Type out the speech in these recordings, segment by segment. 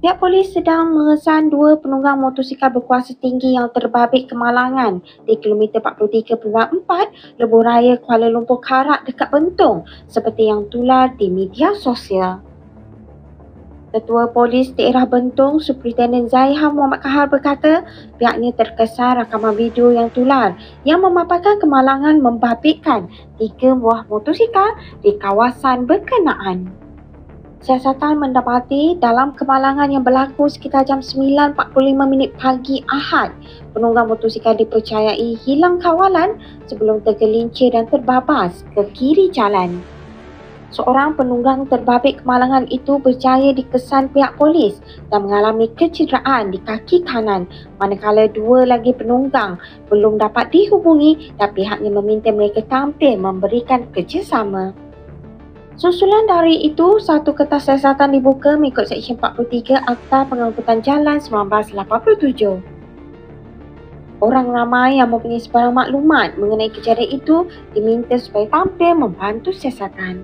Pihak polis sedang mengesan dua penunggang motosikal berkuasa tinggi yang terbabit kemalangan di kilometer 43.4 Lebuh Raya Kuala Lumpur Karak dekat Bentong seperti yang tular di media sosial. Ketua Polis Daerah Bentong, Superintendent Zaiha Muhammad Kahar berkata pihaknya terkesan rakaman video yang tular yang memaparkan kemalangan membabitkan 3 buah motosikal di kawasan berkenaan. Siasatan mendapati dalam kemalangan yang berlaku sekitar jam 9.45 pagi Ahad, penunggang motosikal dipercayai hilang kawalan sebelum tergelincir dan terbabas ke kiri jalan. Seorang penunggang terbabit kemalangan itu berjaya dikesan pihak polis dan mengalami kecederaan di kaki kanan, manakala 2 lagi penunggang belum dapat dihubungi dan pihaknya meminta mereka tampil memberikan kerjasama. Susulan dari itu, satu kertas siasatan dibuka mengikut Seksyen 43 Akta Pengangkutan Jalan 1987. Orang ramai yang mempunyai sebarang maklumat mengenai kejadian itu diminta supaya tampil membantu siasatan.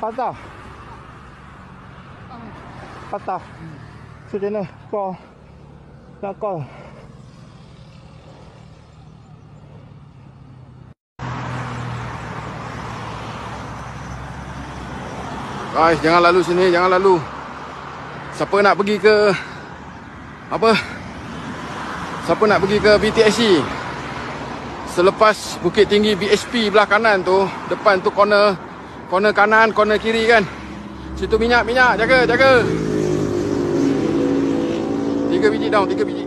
Patah. Patah. So, macam mana? Kau nak call? Guys, jangan lalu sini, jangan lalu. Siapa nak pergi ke apa? Siapa nak pergi ke BTSC? Selepas Bukit Tinggi BHP belah kanan tu, depan tu corner kanan, corner kiri kan. Situ minyak, jaga. 3 biji down, 3 biji.